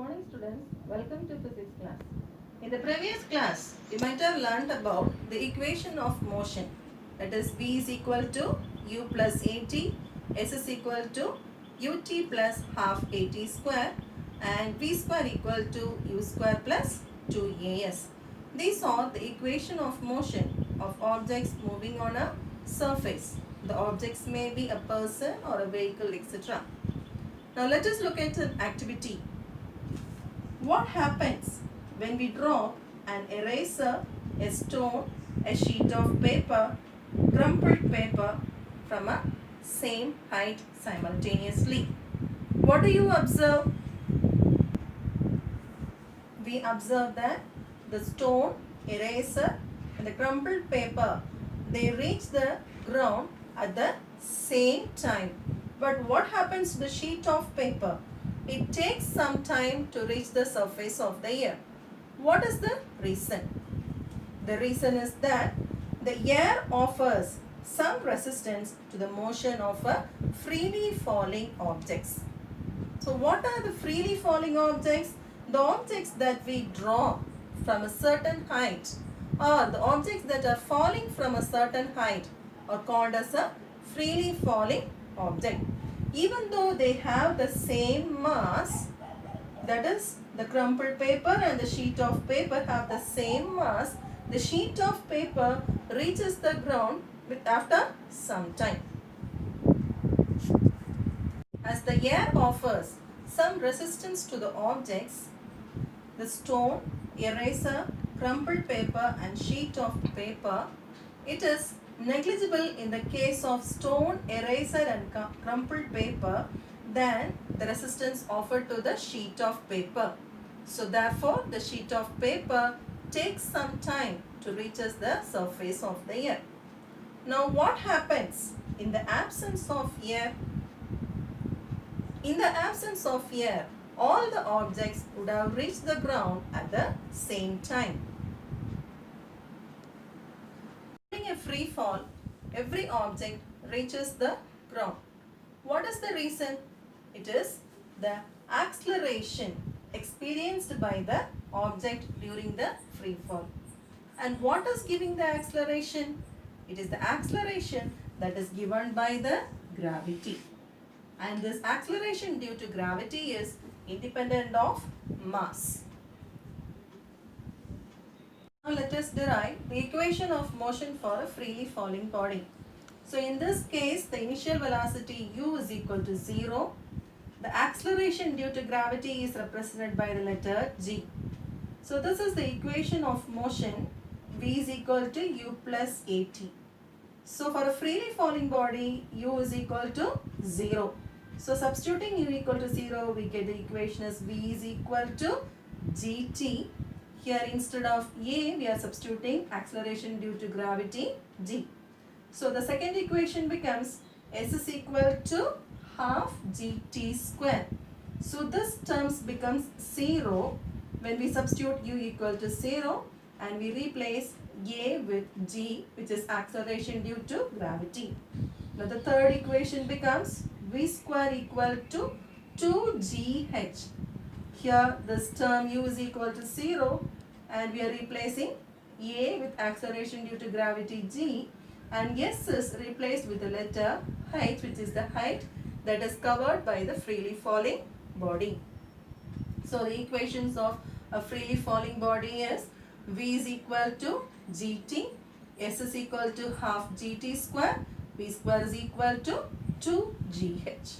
morning students, welcome to physics class. In the previous class, you might have learned about the equation of motion, that is V is equal to U plus AT, S is equal to UT plus half AT square and V square equal to U square plus 2AS. These are the equation of motion of objects moving on a surface. The objects may be a person or a vehicle, etc. Now let us look at an activity. What happens when we draw an eraser, a stone, a sheet of paper, crumpled paper from a same height simultaneously? What do you observe? We observe that the stone, eraser and the crumpled paper, they reach the ground at the same time. But what happens to the sheet of paper? It takes some time to reach the surface of the air. What is the reason? The reason is that the air offers some resistance to the motion of a freely falling objects. So what are the freely falling objects? The objects that we draw from a certain height or the objects that are falling from a certain height are called as a freely falling object. Even though they have the same mass, that is the crumpled paper and the sheet of paper have the same mass, the sheet of paper reaches the ground after some time. As the air offers some resistance to the objects, the stone, eraser, crumpled paper and sheet of paper, it is negligible in the case of stone, eraser and crumpled paper than the resistance offered to the sheet of paper. So therefore the sheet of paper takes some time to reach the surface of the air. Now what happens in the absence of air? In the absence of air, all the objects would have reached the ground at the same time. During a free fall, every object reaches the ground. What is the reason? It is the acceleration experienced by the object during the free fall. And what is giving the acceleration? It is the acceleration that is given by the gravity. And this acceleration due to gravity is independent of mass. Now let us derive the equation of motion for a freely falling body. So in this case, the initial velocity u is equal to 0. The acceleration due to gravity is represented by the letter g. So this is the equation of motion, v is equal to u plus at. So for a freely falling body, u is equal to 0. So substituting u equal to 0, we get the equation as v is equal to gt. Here instead of a, we are substituting acceleration due to gravity g. So the second equation becomes s is equal to half gt square. So this terms becomes 0 when we substitute u equal to 0 and we replace a with g, which is acceleration due to gravity. Now the third equation becomes v square equal to 2gh. Here this term u is equal to 0 and we are replacing a with acceleration due to gravity g and s is replaced with the letter h, which is the height that is covered by the freely falling body. So the equations of a freely falling body is v is equal to gt, s is equal to half gt square, v square is equal to 2gh.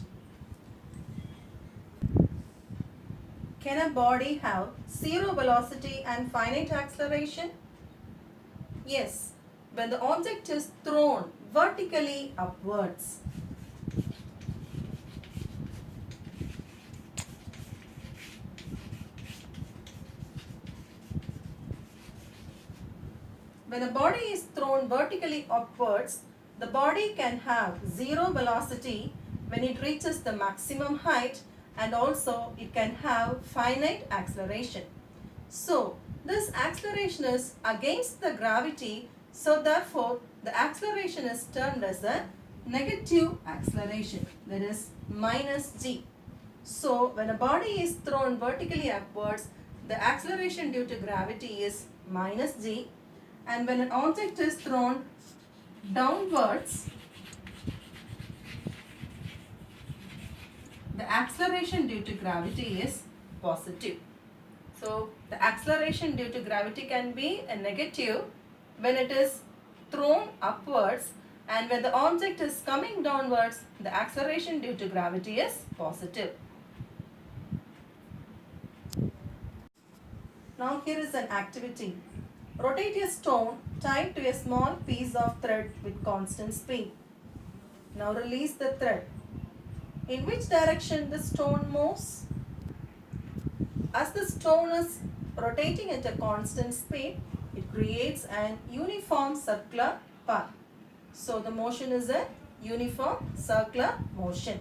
Can a body have zero velocity and finite acceleration? Yes, when the object is thrown vertically upwards. When a body is thrown vertically upwards, the body can have zero velocity when it reaches the maximum height and also it can have finite acceleration. So this acceleration is against the gravity, so therefore the acceleration is termed as a negative acceleration, that is minus g. So when a body is thrown vertically upwards, the acceleration due to gravity is minus g, and when an object is thrown downwards, the acceleration due to gravity is positive. So the acceleration due to gravity can be a negative when it is thrown upwards, and when the object is coming downwards, the acceleration due to gravity is positive. Now here is an activity. Rotate a stone tied to a small piece of thread with constant speed. Now release the thread. In which direction the stone moves? As the stone is rotating at a constant speed, it creates an uniform circular path. So the motion is a uniform circular motion.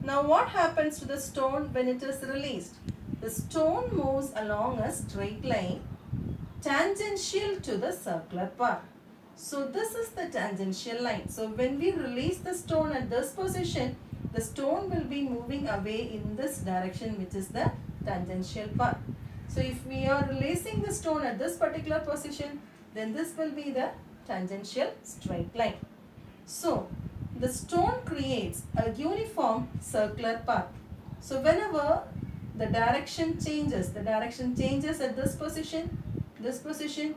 Now what happens to the stone when it is released? The stone moves along a straight line tangential to the circular path. So this is the tangential line. So when we release the stone at this position, the stone will be moving away in this direction, which is the tangential path. So if we are releasing the stone at this particular position, then this will be the tangential straight line. So the stone creates a uniform circular path. So whenever the direction changes at this position,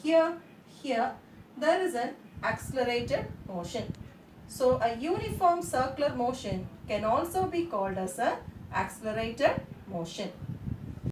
here, there is an accelerated motion. So a uniform circular motion can also be called as a accelerated motion.